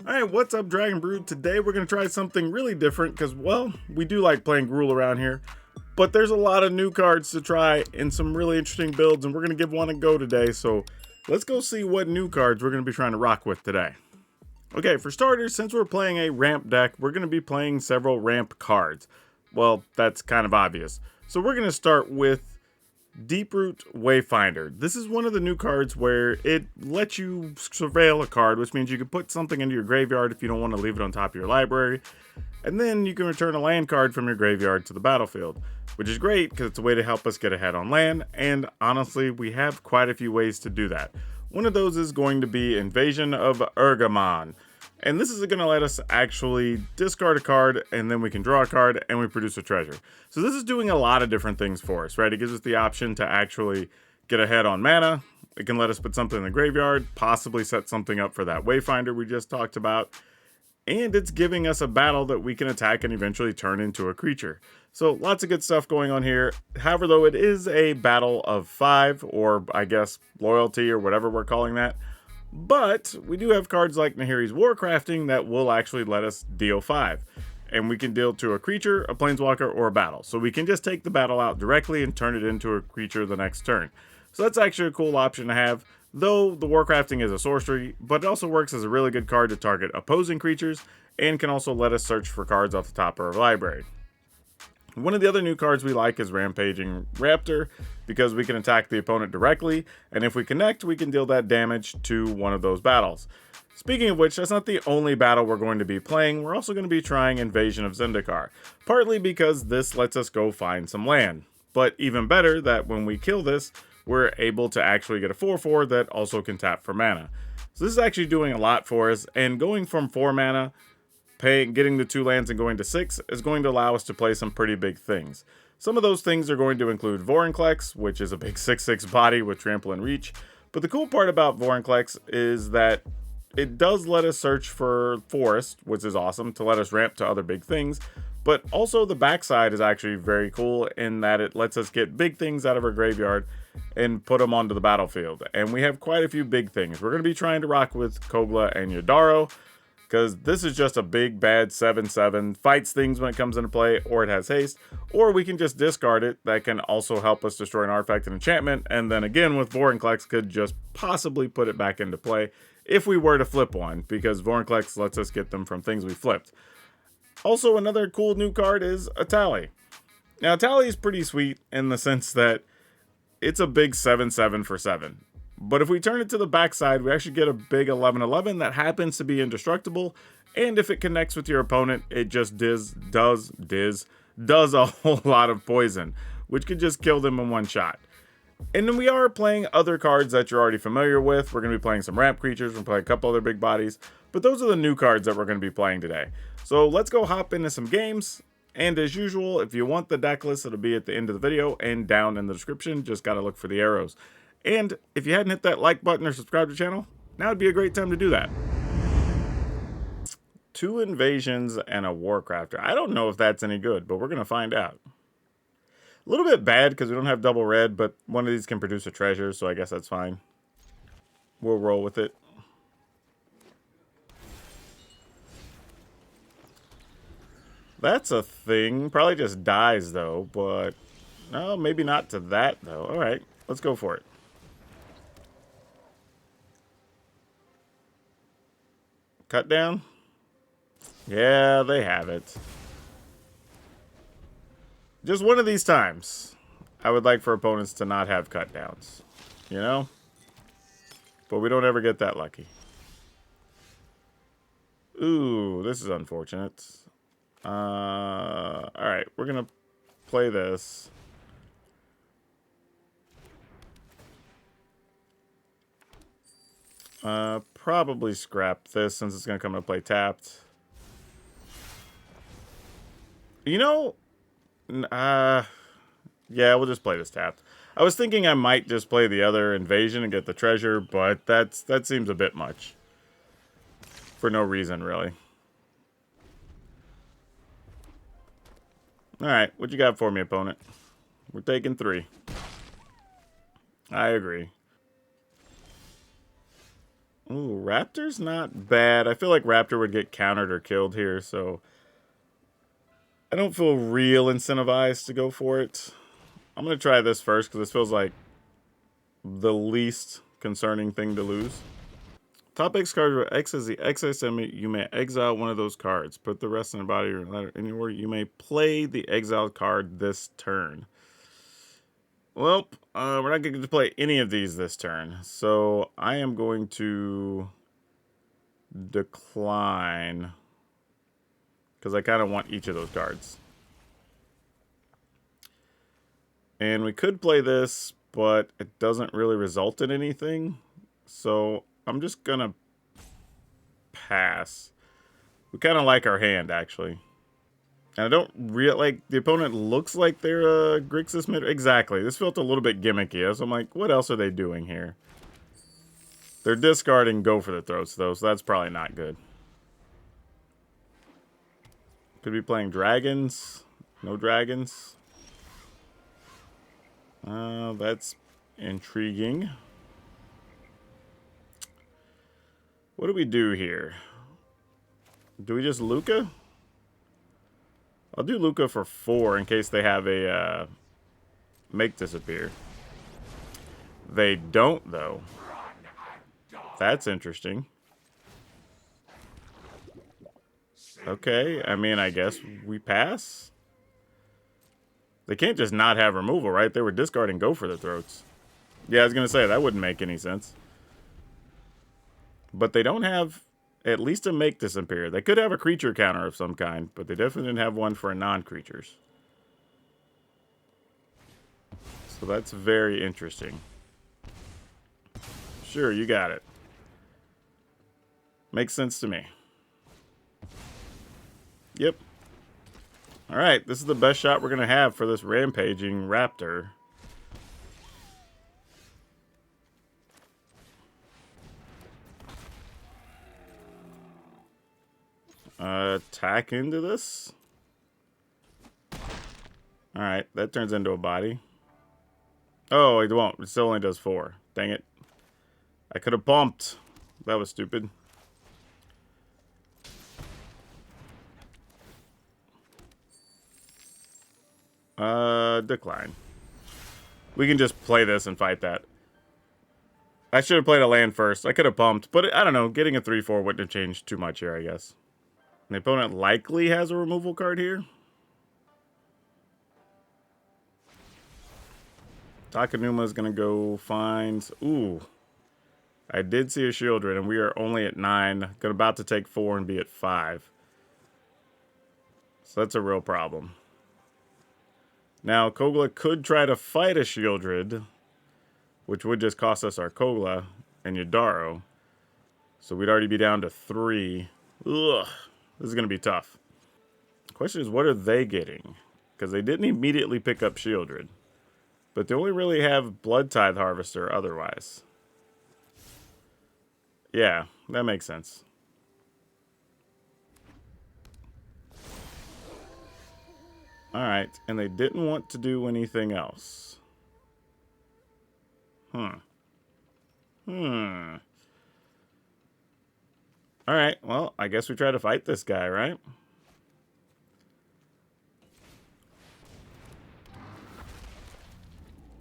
Alright, what's up, Dragon Brood? Today we're going to try something really different because, well, we do like playing Gruul around here, but there's a lot of new cards to try and some really interesting builds, and we're going to give one a go today, so let's go see what new cards we're going to be trying to rock with today. Okay, for starters, since we're playing a ramp deck, we're going to be playing several ramp cards. Well, that's kind of obvious. So we're going to start with Deeproot Wayfinder. This is one of the new cards where it lets you surveil a card, which means you can put something into your graveyard if you don't want to leave it on top of your library, and then you can return a land card from your graveyard to the battlefield, which is great because it's a way to help us get ahead on land, and honestly, we have quite a few ways to do that. One of those is going to be Invasion of Urgamon. And this is going to let us actually discard a card, and then we can draw a card, and we produce a treasure. So this is doing a lot of different things for us, right? It gives us the option to actually get ahead on mana. It can let us put something in the graveyard, possibly set something up for that Wayfinder we just talked about. And it's giving us a battle that we can attack and eventually turn into a creature. So lots of good stuff going on here. However, though, it is a battle of 5, or I guess loyalty, or whatever we're calling that. But we do have cards like Nahiri's Warcrafting that will actually let us deal 5. And we can deal to a creature, a planeswalker, or a battle. So we can just take the battle out directly and turn it into a creature the next turn. So that's actually a cool option to have, though the Warcrafting is a sorcery, but it also works as a really good card to target opposing creatures, and can also let us search for cards off the top of our library. One of the other new cards we like is Rampaging Raptor, because we can attack the opponent directly, and if we connect, we can deal that damage to one of those battles. Speaking of which, that's not the only battle we're going to be playing. We're also going to be trying Invasion of Zendikar, partly because this lets us go find some land. But even better, that when we kill this, we're able to actually get a 4/4 that also can tap for mana. So this is actually doing a lot for us, and going from 4 mana, getting the 2 lands and going to 6 is going to allow us to play some pretty big things. Some of those things are going to include Vorinclex, which is a big 6/6 body with trample and reach. But the cool part about Vorinclex is that it does let us search for forest, which is awesome, to let us ramp to other big things. But also the backside is actually very cool in that it lets us get big things out of our graveyard and put them onto the battlefield. And we have quite a few big things. We're going to be trying to rock with Kogla and Yodaro, because this is just a big bad 7/7, fights things when it comes into play, or it has haste, or we can just discard it. That can also help us destroy an artifact and enchantment, and then again with Vorinclex could just possibly put it back into play if we were to flip one, because Vorinclex lets us get them from things we flipped. Also, another cool new card is Atali. Now, Atali is pretty sweet in the sense that it's a big 7/7 for 7. But if we turn it to the backside, we actually get a big 11/11 that happens to be indestructible. And if it connects with your opponent, it just does a whole lot of poison, which could just kill them in one shot. And then we are playing other cards that you're already familiar with. We're going to be playing some ramp creatures. We're going to play a couple other big bodies. But those are the new cards that we're going to be playing today. So let's go hop into some games. And as usual, if you want the deck list, it'll be at the end of the video and down in the description. Just got to look for the arrows. And if you hadn't hit that like button or subscribe to the channel, now would be a great time to do that. 2 invasions and a Warcrafter. I don't know if that's any good, but we're going to find out. A little bit bad because we don't have double red, but one of these can produce a treasure, so I guess that's fine. We'll roll with it. That's a thing. Probably just dies, though, but no, maybe not to that, though. All right, let's go for it. Cut down? Yeah, they have it. Just one of these times, I would like for opponents to not have cut downs. You know? But we don't ever get that lucky. Ooh, this is unfortunate. Alright, we're going to play this. Probably scrap this since it's going to come into play tapped. You know, yeah, we'll just play this tapped. I was thinking I might just play the other invasion and get the treasure, but that seems a bit much. For no reason, really. Alright, what you got for me, opponent? We're taking 3. I agree. Ooh, Raptor's not bad. I feel like Raptor would get countered or killed here, so I don't feel real incentivized to go for it. I'm going to try this first because this feels like the least concerning thing to lose. Top X card where X is the excess enemy. You may exile one of those cards. Put the rest in the body or letter anywhere. You may play the exiled card this turn. Well, we're not going to play any of these this turn. So I am going to decline because I kind of want each of those cards. And we could play this, but it doesn't really result in anything. So I'm just going to pass. We kind of like our hand, actually. And I don't really like the opponent looks like they're Grixis Midrange. Exactly. This felt a little bit gimmicky. So I'm like, what else are they doing here? They're discarding Go for the Throats, though, so that's probably not good. Could be playing dragons. No dragons. That's intriguing. What do we do here? Do we just Luca? I'll do Luca for 4 in case they have a make disappear. They don't, though. That's interesting. Okay, I mean, I guess we pass. They can't just not have removal, right? They were discarding Go for the Throats. Yeah, I was going to say, that wouldn't make any sense. But they don't have at least a make disappear. They could have a creature counter of some kind, but they definitely didn't have one for non-creatures. So that's very interesting. Sure, you got it. Makes sense to me. Yep. Alright, this is the best shot we're going to have for this rampaging raptor. Attack into this. Alright, that turns into a body. Oh, it won't. It still only does 4. Dang it. I could have bumped. That was stupid. Decline. We can just play this and fight that. I should have played a land first. I could have pumped, but I don't know. Getting a 3-4 wouldn't have changed too much here, I guess. The opponent likely has a removal card here. Takanuma is going to go find... Ooh. I did see a Shieldred, and we are only at 9. About to take 4 and be at 5. So that's a real problem. Now, Kogla could try to fight a Shieldred, which would just cost us our Kogla and Yadaro. So we'd already be down to 3. Ugh. This is going to be tough. The question is, what are they getting? Because they didn't immediately pick up Shieldred. But they only really have Blood Tithe Harvester otherwise. Yeah, that makes sense. Alright, and they didn't want to do anything else. Alright, well, I guess we try to fight this guy, right?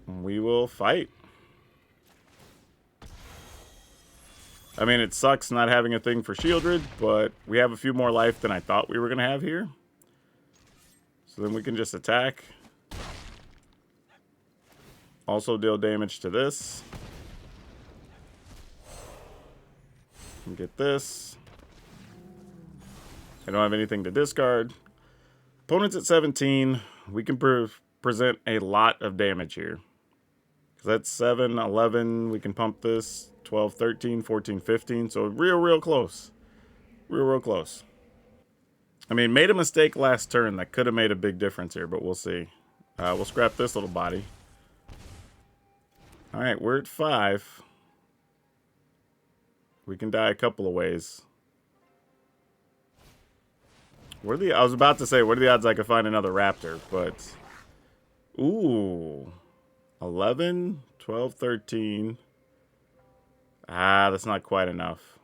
We will fight. I mean, it sucks not having a thing for Shieldred, but we have a few more life than I thought we were going to have here. So then we can just attack. Also deal damage to this. And get this. I don't have anything to discard. Opponent's at 17. We can present a lot of damage here. Because that's 7, 11. We can pump this. 12, 13, 14, 15. So real close. Real close. I mean, made a mistake last turn. That could have made a big difference here, but we'll see. We'll scrap this little body. Alright, we're at 5. We can die a couple of ways. I was about to say, what are the odds I could find another raptor, but... Ooh. 11, 12, 13. Ah, that's not quite enough.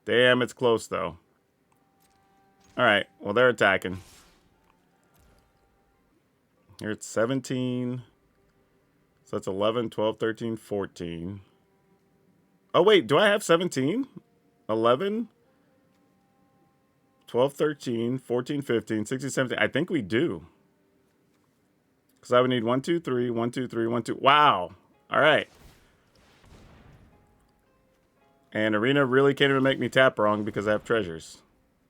Damn, it's close, though. Alright, well, they're attacking. Here it's 17. So that's 11, 12, 13, 14. Oh, wait, do I have 17? 11, 12, 13, 14, 15, 16, 17. I think we do. Because I would need 1, 2, 3, 1, 2, 3, 1, 2. Wow. All right. And Arena really can't even make me tap wrong because I have treasures.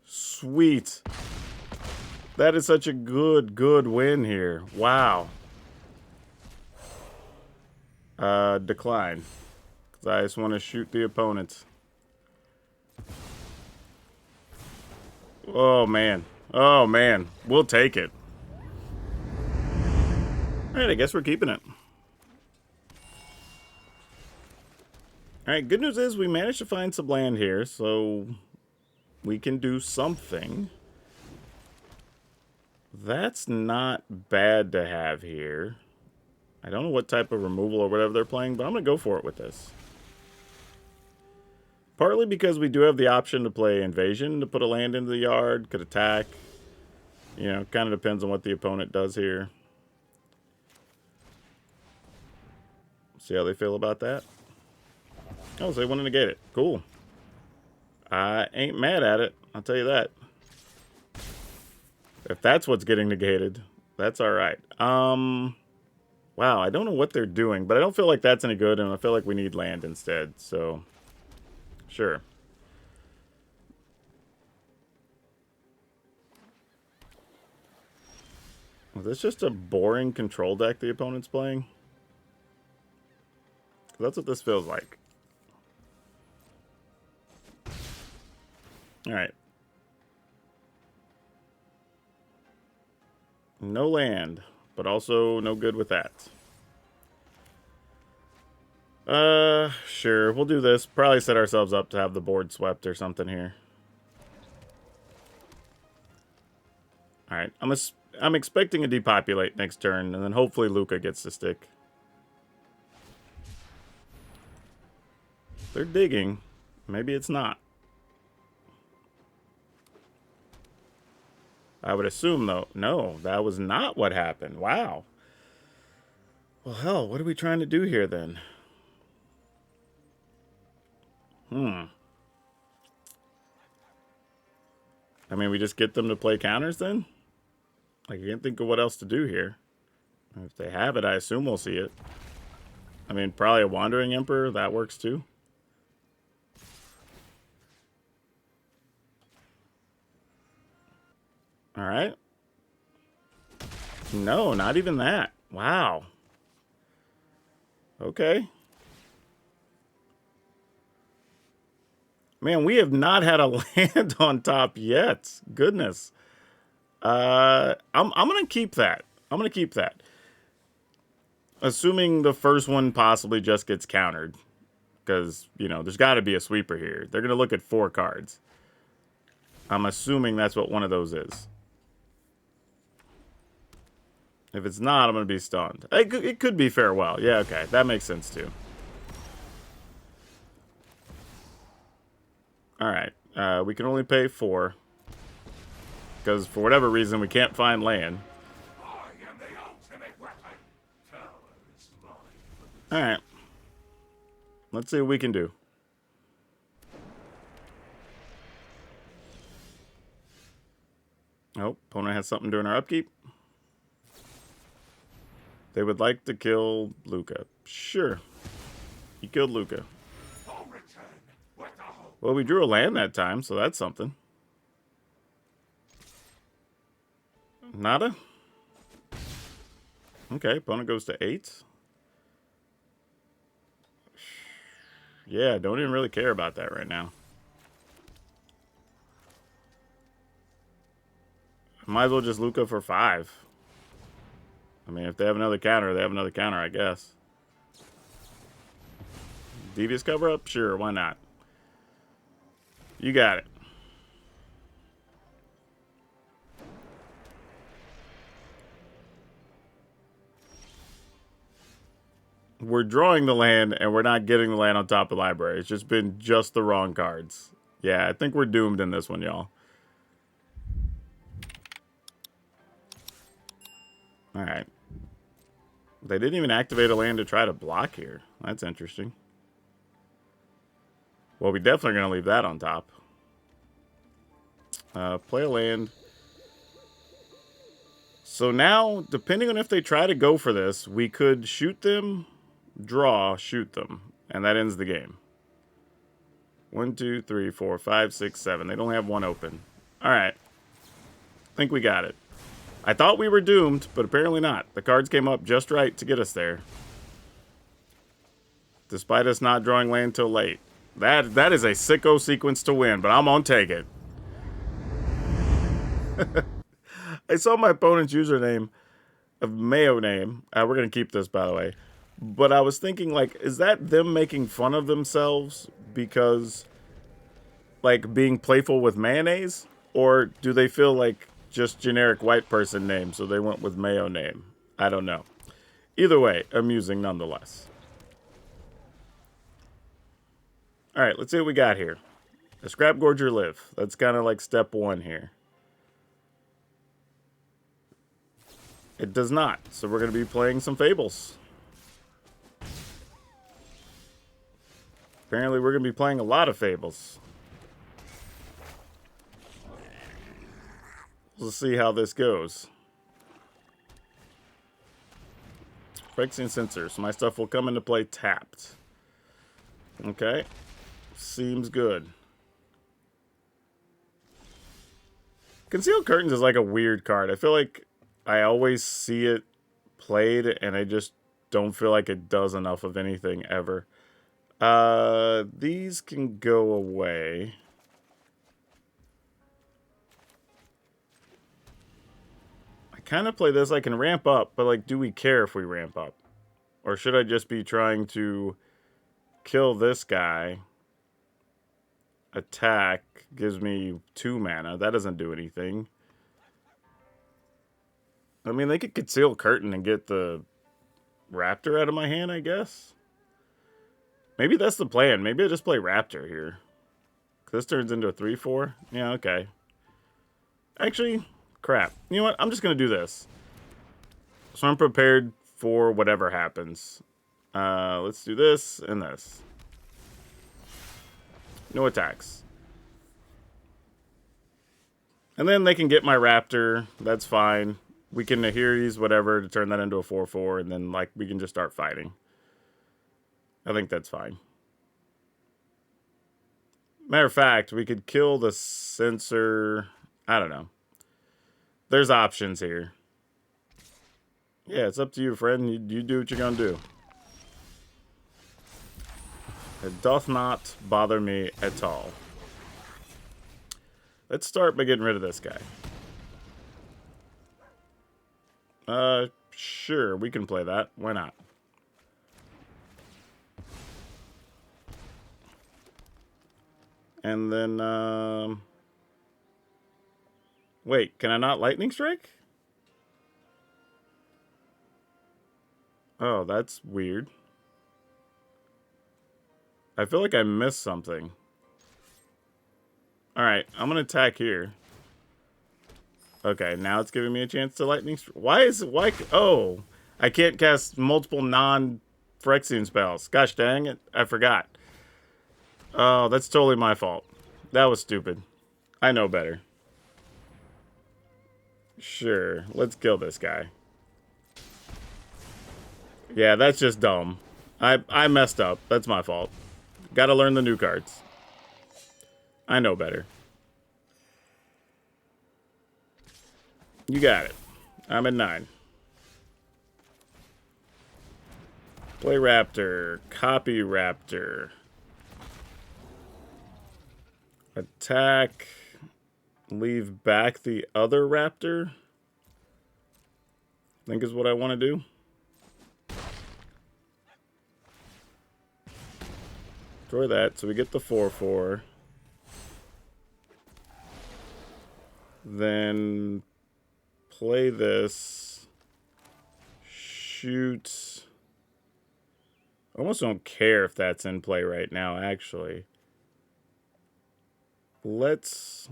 Sweet. That is such a good win here. Wow. Decline. Because I just want to shoot the opponents. Oh, man. Oh, man. We'll take it. Alright, I guess we're keeping it. Alright, good news is we managed to find some land here, so we can do something. That's not bad to have here. I don't know what type of removal or whatever they're playing, but I'm going to go for it with this. Partly because we do have the option to play Invasion, to put a land into the yard, could attack. You know, kind of depends on what the opponent does here. See how they feel about that. Oh, so they want to negate it. Cool. I ain't mad at it. I'll tell you that. If that's what's getting negated, that's alright. Wow, I don't know what they're doing, but I don't feel like that's any good, and I feel like we need land instead, so... Sure. Is this just a boring control deck the opponent's playing? That's what this feels like. Alright. No land, but also no good with that. Sure, we'll do this. Probably set ourselves up to have the board swept or something here. Alright, I'm expecting a depopulate next turn, and then hopefully Luca gets to stick. They're digging. Maybe it's not. I would assume, though. No, that was not what happened. Wow. Well, hell, what are we trying to do here, then? I mean, we just get them to play counters, then? Like, I can't think of what else to do here. If they have it, I assume we'll see it. I mean, probably a Wandering Emperor. That works, too. Alright. No, not even that. Wow. Okay. Man, we have not had a land on top yet. Goodness. I'm gonna keep that. I'm gonna keep that. Assuming the first one possibly just gets countered. Because, you know, there's got to be a sweeper here. They're gonna look at 4 cards. I'm assuming that's what one of those is. If it's not, I'm gonna be stunned. It could be farewell. Yeah, okay. That makes sense, too. Alright. We can only pay 4. Because for whatever reason, we can't find land. Alright. Let's see what we can do. Oh, opponent has something during our upkeep. They would like to kill Luca. Sure. He killed Luca. Well, we drew a land that time, so that's something. Nada? Okay, opponent goes to 8. Yeah, don't even really care about that right now. Might as well just Luca for 5. I mean, if they have another counter, they have another counter, I guess. Devious cover-up? Sure, why not? You got it. we're drawing the land and we're not getting the land on top of the library. It's just been just the wrong cards. Yeah, I think we're doomed in this one, y'all. Alright. They didn't even activate a land to try to block here. That's interesting. Well, we definitely are going to leave that on top. Play a land. So now, depending on if they try to go for this, we could shoot them, draw, shoot them. And that ends the game. 1, 2, 3, 4, 5, 6, 7. They don't have one open. Alright. I think we got it. I thought we were doomed, but apparently not. The cards came up just right to get us there. Despite us not drawing land till late. That is a sicko sequence to win, but I'm gonna take it. I saw my opponent's username of Mayo name. We're gonna keep this, by the way. But I was thinking, like, is that them making fun of themselves because, like, being playful with mayonnaise? Or do they feel like just generic white person name, so they went with Mayo name? I don't know. Either way, amusing nonetheless. Alright, let's see what we got here. A Scrap Gorger Live. That's kind of like step 1 here. It does not, so we're going to be playing some Fables. Apparently we're going to be playing a lot of Fables. Let's see how this goes. Phyrexian Sensor, so my stuff will come into play tapped. Okay. Seems good. Concealed Curtains is like a weird card. I feel like I always see it played, and I just don't feel like it does enough of anything ever. These can go away. I kind of play this. I can ramp up, but, like, do we care if we ramp up? Or should I just be trying to kill this guy? Attack gives me 2 mana. That doesn't do anything. I mean, they could Conceal Curtain and get the Raptor out of my hand, I guess. Maybe that's the plan. Maybe I just play Raptor here. This turns into a 3/4. Yeah, okay. Actually, crap. You know what? I'm just going to do this. So I'm prepared for whatever happens. Let's do this and this. No attacks. And then they can get my Raptor. That's fine. We can Nahiri's whatever to turn that into a 4/4. And then, like, we can just start fighting. I think that's fine. Matter of fact, we could kill the Censor. I don't know. There's options here. Yeah, it's up to you, friend. You do what you're gonna do. It doth not bother me at all. Let's start by getting rid of this guy. Sure, we can play that. Why not? And then, wait, can I not Lightning Strike? Oh, that's weird. I feel like I missed something. Alright, I'm gonna attack here. Okay, now it's giving me a chance to Lightning Strike. Why? Oh, I can't cast multiple non-Phyrexian spells. Gosh dang it, I forgot. Oh, that's totally my fault. That was stupid. I know better. Sure, let's kill this guy. Yeah, that's just dumb. I messed up. That's my fault. Gotta learn the new cards. I know better. You got it. I'm at 9. Play Raptor. Copy Raptor. Attack. Leave back the other Raptor. I think is what I want to do. Destroy that, so we get the 4/4. Then play this. Shoot I almost don't care if that's in play right now, actually. Let's...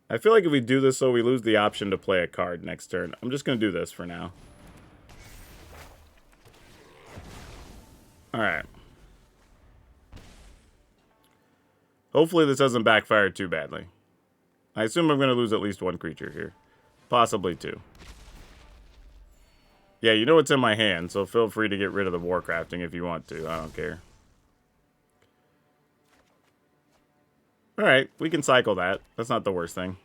I feel like if we do this so we lose the option to play a card next turn. I'm just going to do this for now. Alright. Hopefully this doesn't backfire too badly. I assume I'm going to lose at least one creature here. Possibly two. Yeah, you know what's in my hand, so feel free to get rid of the Warcrafting if you want to. I don't care. Alright, we can cycle that. That's not the worst thing.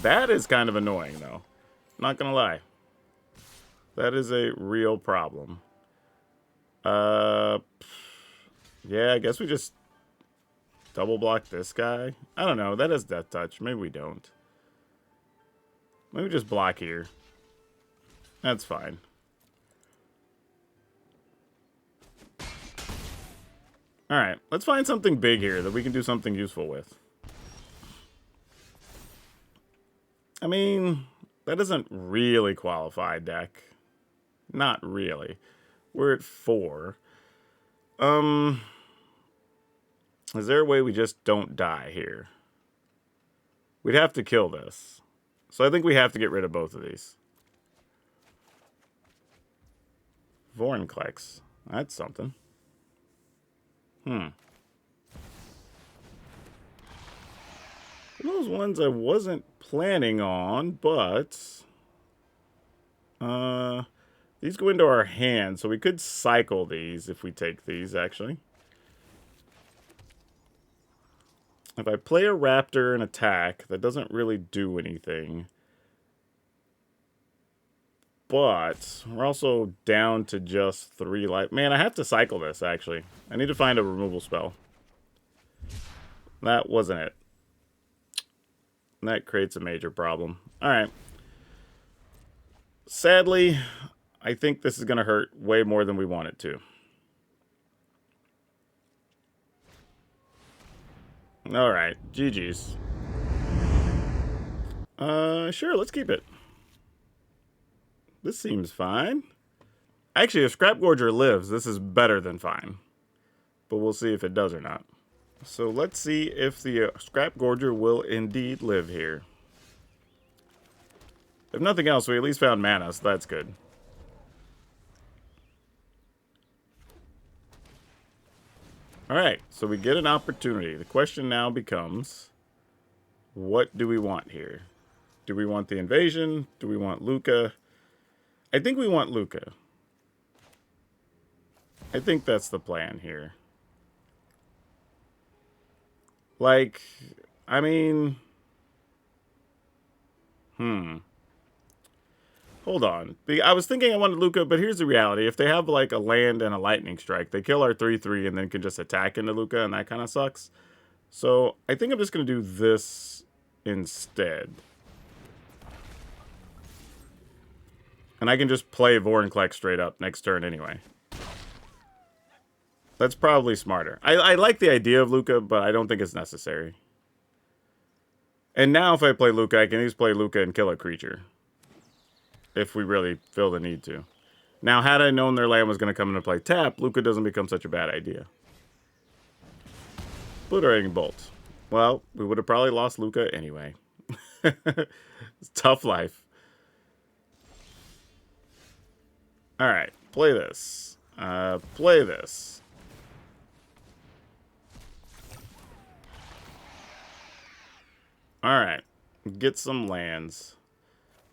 That is kind of annoying, though. Not gonna lie. That is a real problem. Yeah, I guess we just double block this guy. I don't know. That is Death Touch. Maybe we don't. Maybe just block here. That's fine. Alright, let's find something big here that we can do something useful with. I mean, that doesn't really qualify, deck. Not really. We're at 4. Is there a way we just don't die here? We'd have to kill this. So I think we have to get rid of both of these. Vorinclex. That's something. Those ones I wasn't planning on, but... these go into our hand, so we could cycle these if we take these, actually. If I play a raptor and attack, that doesn't really do anything. But we're also down to just 3 life. Man, I have to cycle this, actually. I need to find a removal spell. That wasn't it. That creates a major problem. Alright. Sadly, I think this is going to hurt way more than we want it to. Alright, GG's. Sure, let's keep it. This seems fine. Actually, if Scrap Gorger lives, this is better than fine. But we'll see if it does or not. So let's see if the Scrap Gorger will indeed live here. If nothing else, we at least found mana, so that's good. Alright, so we get an opportunity. The question now becomes, what do we want here? Do we want the invasion? Do we want Luca? I think we want Luca. I think that's the plan here. Like, I mean... Hold on. I was thinking I wanted Luca, but here's the reality. If they have, like, a land and a lightning strike, they kill our 3/3 and then can just attack into Luca, and that kind of sucks. So, I think I'm just going to do this instead. And I can just play Vorinclex straight up next turn anyway. That's probably smarter. I like the idea of Luca, but I don't think it's necessary. And now if I play Luca, I can just play Luca and kill a creature. If we really feel the need to. Now, had I known their land was going to come into play tap, Luca doesn't become such a bad idea. Blue-Dragon Bolt. Well, we would have probably lost Luca anyway. It's tough life. Alright, play this. Play this. Alright, get some lands.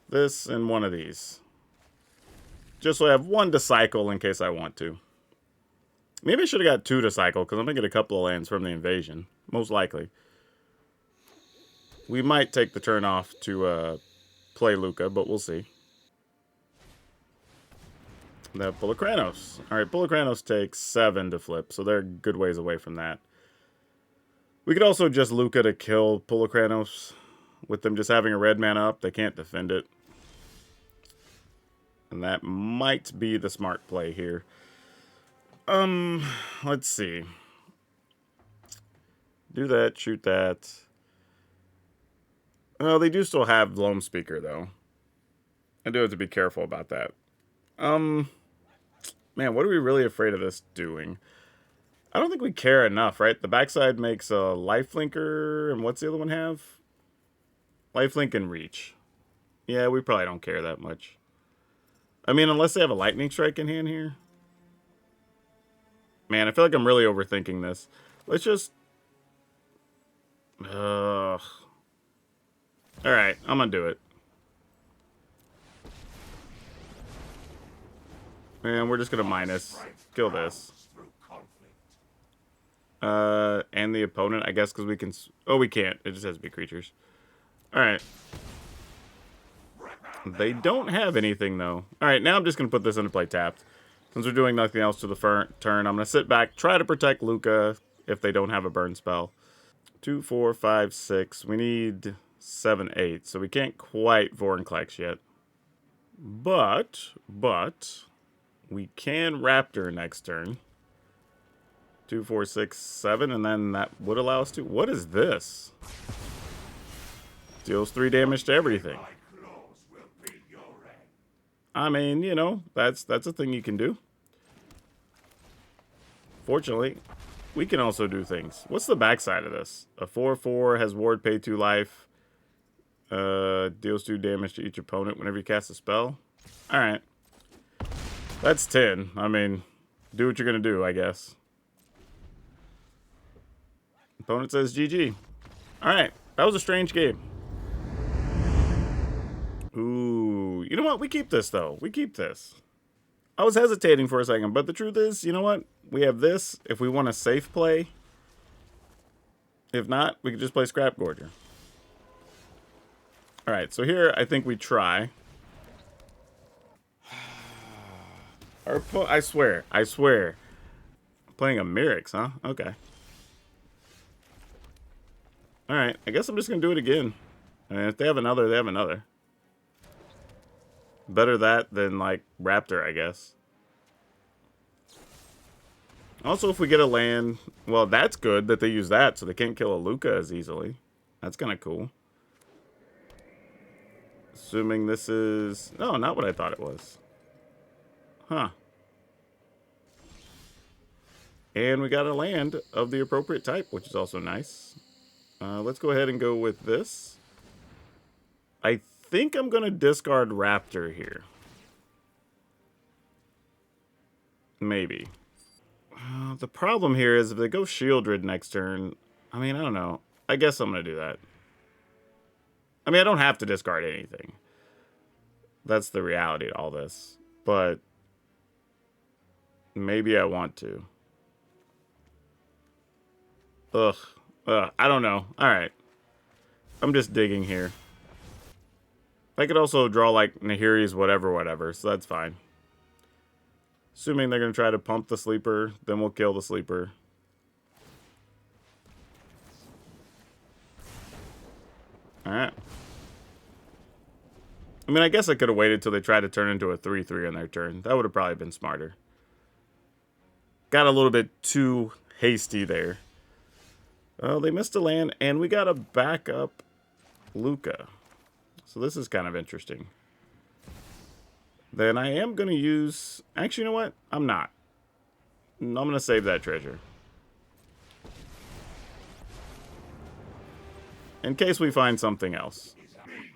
This and one of these. Just so I have one to cycle in case I want to. Maybe I should have got 2 to cycle, because I'm going to get a couple of lands from the invasion. Most likely. We might take the turn off to play Luca, but we'll see. That Pulachranos. Alright, Pulachranos takes 7 to flip, so they're a good ways away from that. We could also just Luca to kill Pulachranos. With them just having a red mana up, they can't defend it. And that might be the smart play here. Let's see. Do that, shoot that. Well, they do still have Loam Speaker, though. I do have to be careful about that. Man, what are we really afraid of this doing? I don't think we care enough, right? The backside makes a lifelinker, and what's the other one have? Lifelink and reach. Yeah, we probably don't care that much. I mean, unless they have a lightning strike in hand here. Man, I feel like I'm really overthinking this. Let's just... Alright, I'm gonna do it. And we're just gonna minus. Kill this. And the opponent, I guess, because we can... Oh, we can't. It just has to be creatures. Alright. They don't have anything, though. Alright, now I'm just gonna put this into play tapped. Since we're doing nothing else to the turn, I'm gonna sit back, try to protect Luca if they don't have a burn spell. 2, 4, 5, 6. We need 7, 8. So we can't quite Vorinclex yet. But we can Raptor next turn. 2, 4, 6, 7, and then that would allow us to... What is this? Deals 3 damage to everything. I mean, you know, that's a thing you can do. Fortunately, we can also do things. What's the backside of this? A 4/4 has ward, pay 2 life. Deals 2 damage to each opponent whenever you cast a spell. Alright. That's 10. I mean, do what you're going to do, I guess. Opponent says GG. Alright. That was a strange game. Ooh. You know what? We keep this, though. We keep this. I was hesitating for a second, but the truth is, you know what? We have this if we want a safe play. If not, we can just play Scrap Gorger. Alright, so here I think we try. I swear. Playing a Mirix, huh? Okay. Alright, I guess I'm just going to do it again. And if they have another, they have another. Better that than, like, Raptor, I guess. Also, if we get a land... Well, that's good that they use that, so they can't kill a Luca as easily. That's kind of cool. Assuming this is... No, not what I thought it was. Huh. And we got a land of the appropriate type, which is also nice. Let's go ahead and go with this. I think I'm going to discard Raptor here. Maybe. The problem here is if they go Shieldred next turn, I mean, I don't know. I guess I'm going to do that. I mean, I don't have to discard anything. That's the reality of all this. But maybe I want to. Ugh. I don't know. Alright. I'm just digging here. I could also draw, like, Nahiri's whatever, so that's fine. Assuming they're going to try to pump the sleeper, then we'll kill the sleeper. Alright. I mean, I guess I could have waited till they tried to turn into a 3/3 on their turn. That would have probably been smarter. Got a little bit too hasty there. Oh, they missed a land, and we got a backup Luca. So this is kind of interesting. Then I am going to use... Actually, you know what? I'm not. I'm going to save that treasure. In case we find something else.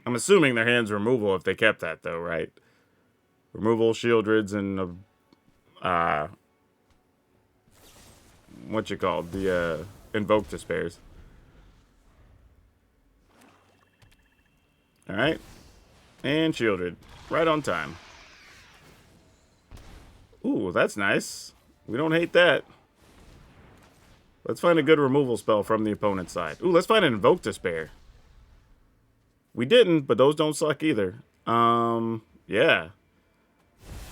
I'm assuming their hand's removal if they kept that, though, right? Removal, Shieldreds, and... what you call the Invoke Despairs. Alright. And Shieldred. Right on time. Ooh, that's nice. We don't hate that. Let's find a good removal spell from the opponent's side. Ooh, let's find an Invoke Despair. We didn't, but those don't suck either. Yeah.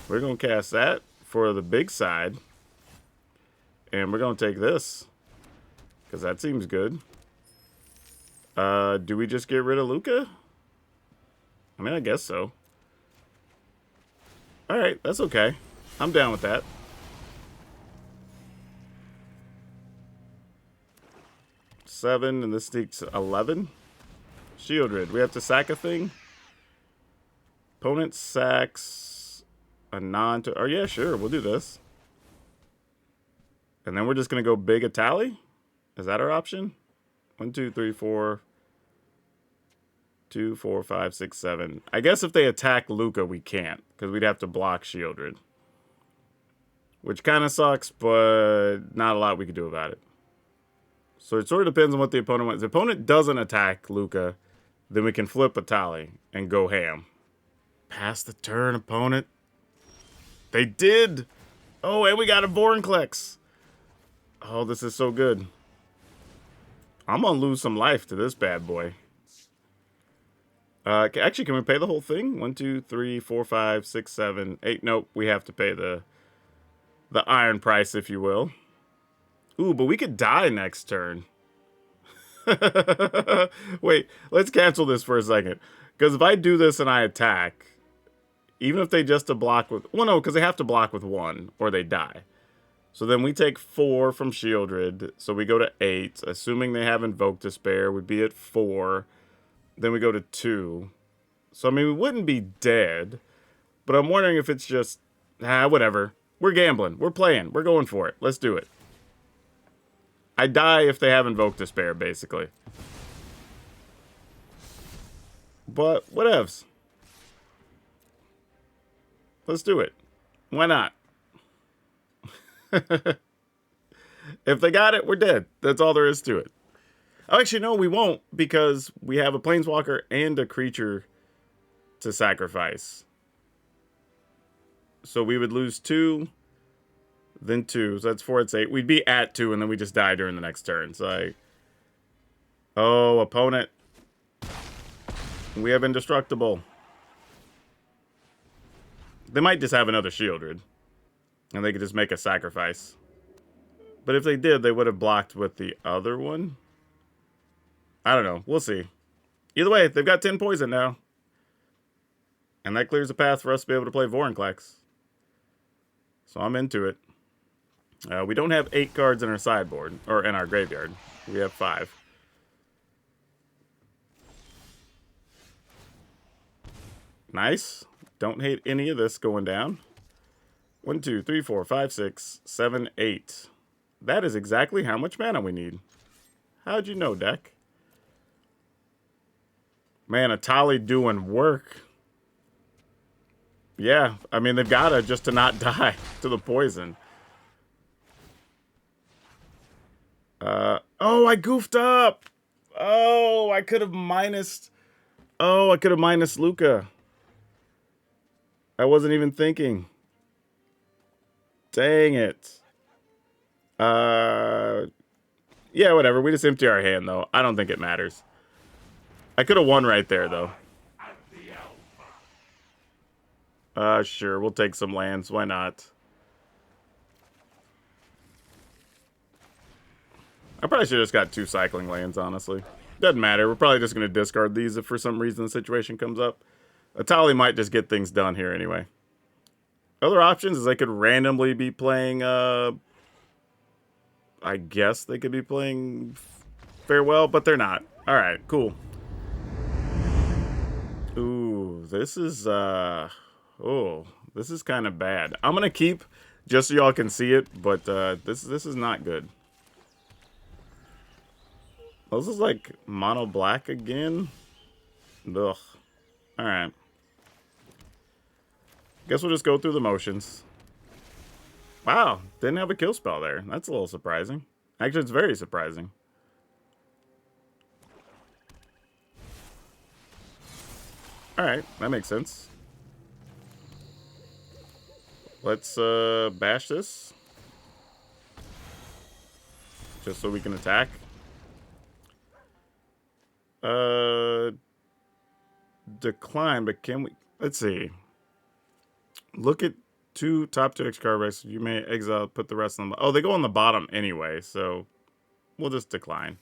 We're going to cast that for the big side. And we're going to take this. Because that seems good. Do we just get rid of Luca? I mean, I guess so. Alright, that's okay. I'm down with that. Seven, and this takes 11. Shieldred. We have to sack a thing. Opponent sacks a non to, oh yeah, sure, we'll do this. And then we're just gonna go big a tally. Is that our option? 1, 2, 3, 4. 2, 4, 5, 6, 7. I guess if they attack Luca, we can't, because we'd have to block Shieldred. Which kind of sucks, but not a lot we could do about it. So it sort of depends on what the opponent wants. If the opponent doesn't attack Luca, then we can flip a tally and go ham. Pass the turn, opponent. They did! Oh, and we got a Vorinclex. Oh, this is so good. I'm gonna lose some life to this bad boy. Actually, can we pay the whole thing? 1, 2, 3, 4, 5, 6, 7, 8. Nope, we have to pay the iron price, if you will. Ooh, but we could die next turn. Wait, let's cancel this for a second. Because if I do this and I attack, even if they just block with... Well, no, because they have to block with 1, or they die. So then we take 4 from Shieldred, so we go to 8. Assuming they have Invoke Despair, we'd be at 4. Then we go to 2. So, I mean, we wouldn't be dead. But I'm wondering if it's just... whatever. We're gambling. We're playing. We're going for it. Let's do it. I die if they have Invoke Despair, basically. But, whatevs. Let's do it. Why not? If they got it, we're dead. That's all there is to it. Oh, actually, no, we won't, because we have a Planeswalker and a creature to sacrifice. So we would lose 2, then 2. So that's 4, it's 8. We'd be at 2, and then we just die during the next turn. So oh, opponent. We have Indestructible. They might just have another Shieldred, and they could just make a sacrifice. But if they did, they would have blocked with the other one. I don't know. We'll see. Either way, they've got 10 poison now. And that clears the path for us to be able to play Vorinclex. So I'm into it. We don't have 8 cards in our sideboard, or in our graveyard. We have 5. Nice. Don't hate any of this going down. 1, 2, 3, 4, 5, 6, 7, 8. That is exactly how much mana we need. How'd you know, deck? Man, Atali doing work. Yeah, I mean, they've got to just to not die to the poison. Oh, I goofed up. Oh, I could have minused. Oh, I could have minused Luca. I wasn't even thinking. Dang it. Yeah, whatever. We just empty our hand, though. I don't think it matters. I could have won right there, though. Sure. We'll take some lands. Why not? I probably should have just got 2 cycling lands, honestly. Doesn't matter. We're probably just going to discard these if for some reason the situation comes up. Atali might just get things done here anyway. Other options is they could randomly be playing, I guess they could be playing Farewell, but they're not. Alright, cool. Ooh, this is, this is kind of bad. I'm going to keep, just so y'all can see it, but this is not good. Oh, this is like mono black again. Ugh. Alright. Guess we'll just go through the motions. Wow, didn't have a kill spell there. That's a little surprising. Actually, it's very surprising. Alright, that makes sense. Let's bash this. Just so we can attack. Decline, but can we... Let's see. Look at top 2 X card base. You may exile, put the rest on the... Oh, they go on the bottom anyway, so we'll just decline.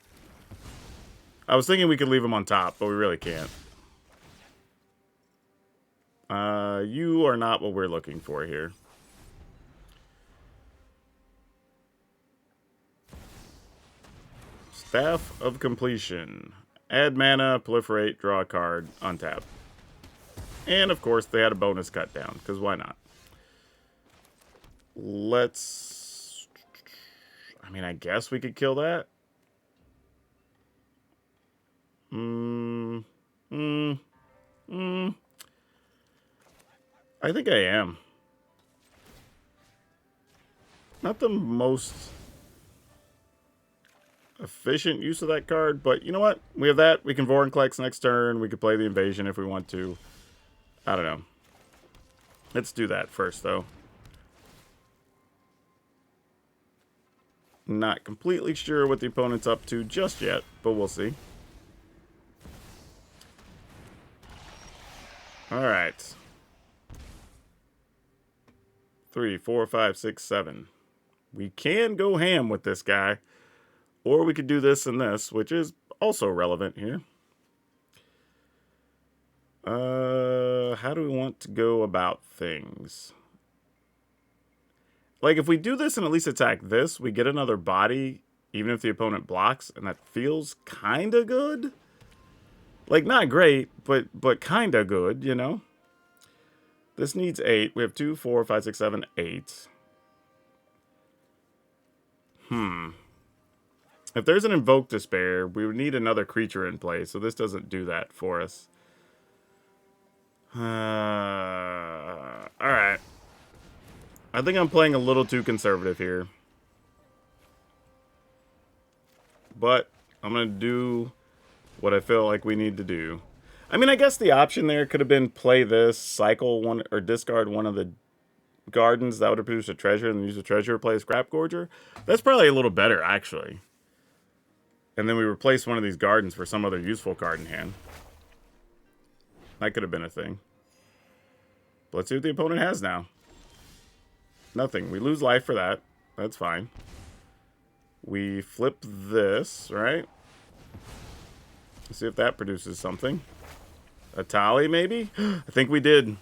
I was thinking we could leave them on top, but we really can't. You are not what we're looking for here. Staff of Completion. Add mana, proliferate, draw a card, untap. And, of course, they had a bonus cut down, because why not? let's... I mean, I guess we could kill that. I think I am. Not the most efficient use of that card, but you know what? We have that. We can Vorinclex next turn. We could play the invasion if we want to. I don't know. Let's do that first, though. Not completely sure what the opponent's up to just yet, but we'll see. Alright. 3, 4, 5, 6, 7. We can go ham with this guy. Or we could do this and this, which is also relevant here. How do we want to go about things? Like, if we do this and at least attack this, we get another body, even if the opponent blocks, and that feels kind of good. Like, not great, but kind of good, you know? This needs 8. We have 2, 4, 5, 6, 7, 8. If there's an Invoke Despair, we would need another creature in play, so this doesn't do that for us. Alright. I think I'm playing a little too conservative here. But I'm going to do what I feel like we need to do. I mean, I guess the option there could have been play this, cycle one, or discard one of the gardens that would have produced a treasure, and then use the treasure to play a Scrap Gorger. That's probably a little better, actually. And then we replace one of these gardens for some other useful card in hand. That could have been a thing. But let's see what the opponent has now. Nothing. We lose life for that. That's fine. We flip this, right? Let's see if that produces something. A Tali, maybe? I think we did.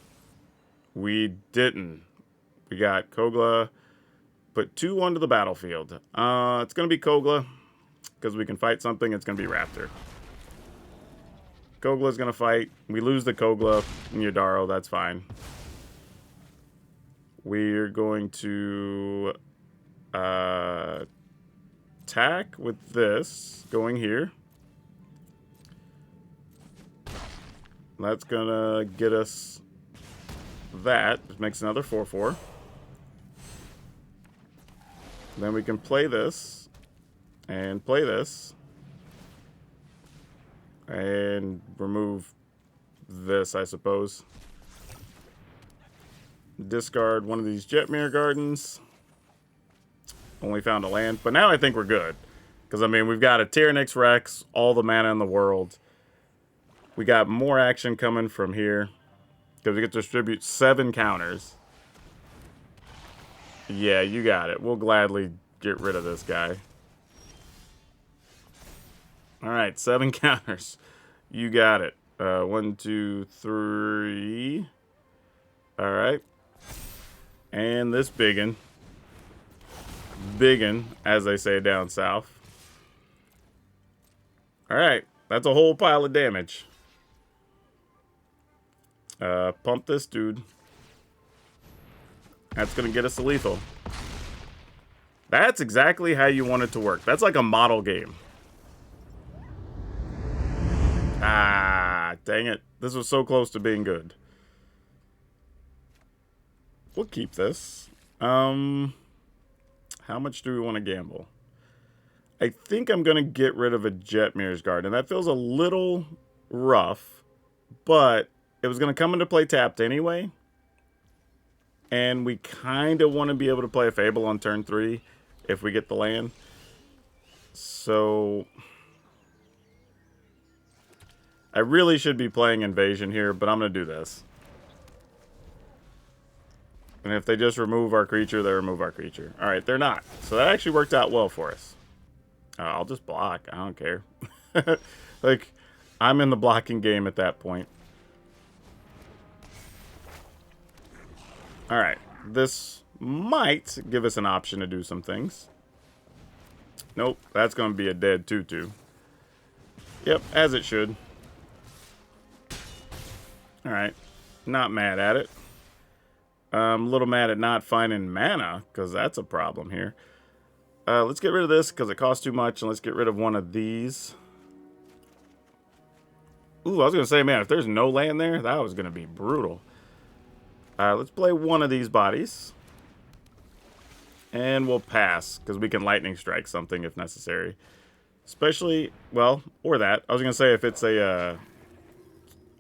We didn't. We got Kogla. Put 2 onto the battlefield. It's going to be Kogla. Because we can fight something, it's going to be Raptor. Kogla's going to fight. We lose the Kogla and Yadaro, that's fine. We're going to attack with this, going here. That's going to get us that. Which makes another 4/4. Then we can play this. And play this. And remove this, I suppose. Discard one of these Jetmir Gardens. Only found a land. But now I think we're good. Because, I mean, we've got a Tyrannix Rex. All the mana in the world. We got more action coming from here. Because we get to distribute 7 counters. Yeah, you got it. We'll gladly get rid of this guy. Alright, 7 counters. You got it. 1, 2, 3. Alright. And this biggin. Biggin, as they say down south. Alright, that's a whole pile of damage. Pump this dude. That's going to get us a lethal. That's exactly how you want it to work. That's like a model game. Ah, dang it. This was so close to being good. We'll keep this. How much do we want to gamble? I think I'm going to get rid of a Jetmir's Garden. That feels a little rough, but it was going to come into play tapped anyway. And we kind of want to be able to play a Fable on turn 3 if we get the land. So I really should be playing Invasion here, but I'm going to do this. And if they just remove our creature, they remove our creature. Alright, they're not. So that actually worked out well for us. I'll just block. I don't care. Like, I'm in the blocking game at that point. Alright, this might give us an option to do some things. Nope, that's going to be a dead 2/2. Yep, as it should. Alright, not mad at it. I'm a little mad at not finding mana, because that's a problem here. Let's get rid of this, because it costs too much, and let's get rid of one of these. Ooh, I was going to say, man, if there's no land there, that was going to be brutal. Let's play one of these bodies. And we'll pass, because we can lightning strike something if necessary. Especially, well, or that. I was going to say if it's a...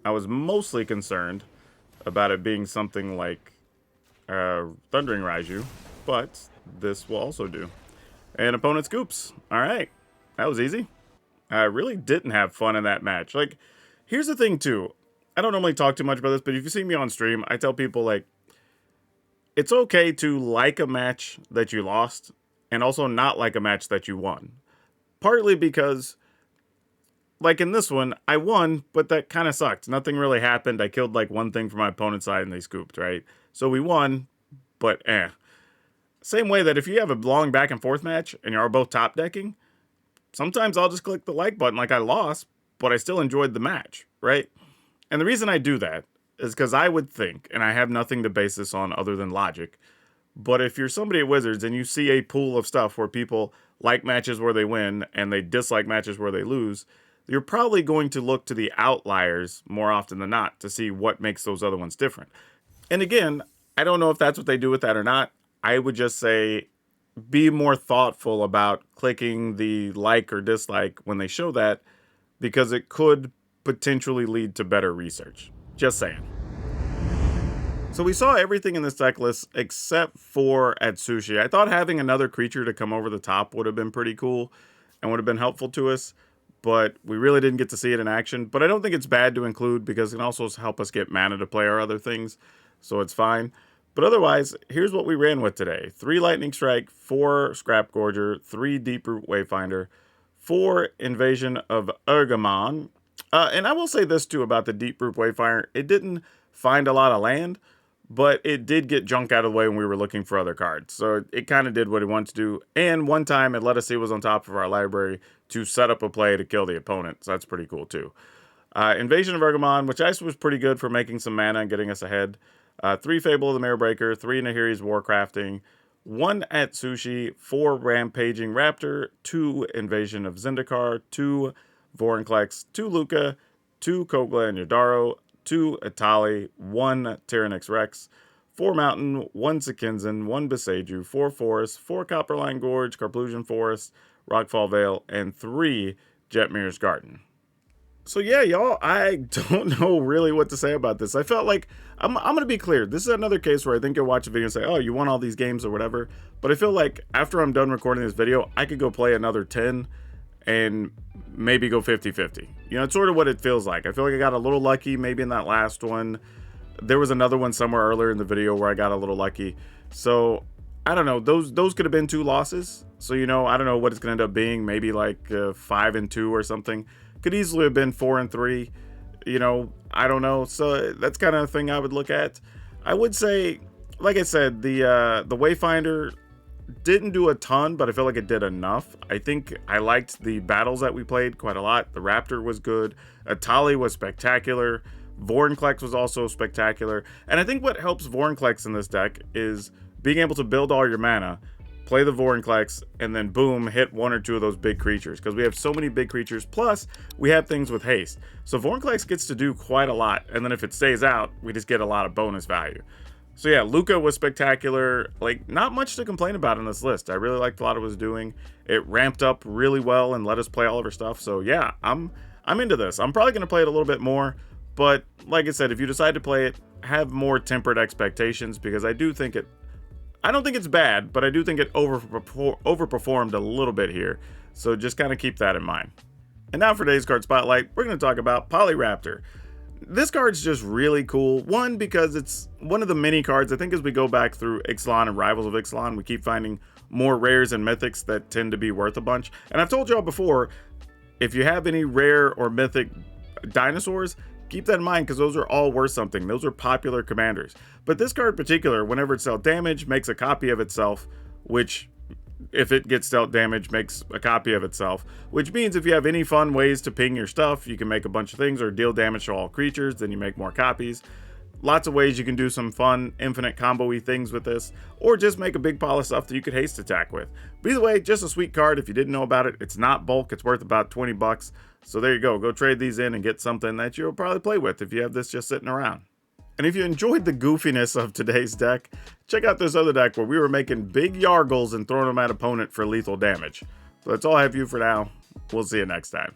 I was mostly concerned about it being something like Thundering Raiju, but this will also do. And opponent scoops. All right. That was easy. I really didn't have fun in that match. Like, here's the thing, too. I don't normally talk too much about this, but if you see me on stream, I tell people, like, it's okay to like a match that you lost and also not like a match that you won. Partly because, like in this one, I won, but that kind of sucked. Nothing really happened. I killed like one thing from my opponent's side and they scooped, right? So we won, but Same way that if you have a long back and forth match and you're both top decking, sometimes I'll just click the like button like I lost, but I still enjoyed the match, right? And the reason I do that is because I would think, and I have nothing to base this on other than logic, but if you're somebody at Wizards and you see a pool of stuff where people like matches where they win and they dislike matches where they lose, you're probably going to look to the outliers more often than not to see what makes those other ones different. And again, I don't know if that's what they do with that or not. I would just say be more thoughtful about clicking the like or dislike when they show that, because it could potentially lead to better research. Just saying. So we saw everything in this deck list except for Atsushi. I thought having another creature to come over the top would have been pretty cool and would have been helpful to us, but we really didn't get to see it in action. But I don't think it's bad to include because it can also help us get mana to play our other things, so it's fine. But otherwise, here's what we ran with today. 3 Lightning Strike, 4 Scrap Gorger, 3 Deeproot Wayfinder, 4 Invasion of Urgamon. And I will say this too about the Deeproot Wayfinder. It didn't find a lot of land, but it did get junk out of the way when we were looking for other cards. So it kind of did what it wanted to do. And one time it let us see it was on top of our library to set up a play to kill the opponent. So that's pretty cool too. Invasion of Urgamon, which I was pretty good for making some mana and getting us ahead. 3 Fable of the Mirrorbreaker, 3 Nahiri's Warcrafting, 1 Atsushi, 4 Rampaging Raptor, 2 Invasion of Zendikar, 2 Vorinclex, 2 Luca, 2 Kogla and Yodaro, 2 Atali, 1 Tyrannix Rex, 4 Mountain, 1 Sekinzan, 1 Beseju, 4 Forest, 4 Copperline Gorge, Carplusian Forest, Rockfall Vale, and 3 Jetmir's Garden. So yeah, y'all, I don't know really what to say about this. I felt like, I'm going to be clear, this is another case where I think you'll watch a video and say, oh, you won all these games or whatever. But I feel like after I'm done recording this video, I could go play another 10 and maybe go 50-50. You know, it's sort of what it feels like. I feel like I got a little lucky maybe in that last one. There was another one somewhere earlier in the video where I got a little lucky. So, I don't know. Those could have been 2 losses. So, you know, I don't know what it's going to end up being. Maybe like 5-2 or something. Could easily have been 4-3. You know, I don't know. So, that's kind of a thing I would look at. I would say, like I said, the Wayfinder didn't do a ton, but I feel like it did enough. I think I liked the battles that we played quite a lot. The Raptor was good. Atali was spectacular. Vorinclex was also spectacular. And I think what helps Vorinclex in this deck is being able to build all your mana, play the Vorinclex, and then boom, hit 1 or 2 of those big creatures. Because we have so many big creatures, plus we have things with haste. So Vorinclex gets to do quite a lot. And then if it stays out, we just get a lot of bonus value. So yeah, Luca was spectacular. Like, not much to complain about in this list. I really liked what it was doing. It ramped up really well and let us play all of our stuff. So yeah, I'm into this. I'm probably going to play it a little bit more. But like I said, if you decide to play it, have more tempered expectations, because I don't think it's bad, but I do think it overperformed a little bit here. So just kind of keep that in mind. And now for today's card spotlight, we're going to talk about Polyraptor. This card's just really cool. One, because it's one of the many cards. I think as we go back through Ixalan and Rivals of Ixalan, we keep finding more rares and mythics that tend to be worth a bunch. And I've told y'all before, if you have any rare or mythic dinosaurs, keep that in mind, because those are all worth something. Those are popular commanders. But this card in particular, whenever it's dealt damage, makes a copy of itself, which, if it gets dealt damage, makes a copy of itself. Which means if you have any fun ways to ping your stuff, you can make a bunch of things or deal damage to all creatures, then you make more copies. Lots of ways you can do some fun, infinite combo-y things with this, or just make a big pile of stuff that you could haste attack with. But either way, just a sweet card. If you didn't know about it, it's not bulk. It's worth about 20 bucks. So there you go. Go trade these in and get something that you'll probably play with if you have this just sitting around. And if you enjoyed the goofiness of today's deck, check out this other deck where we were making big Yargles and throwing them at opponent for lethal damage. So that's all I have for you for now. We'll see you next time.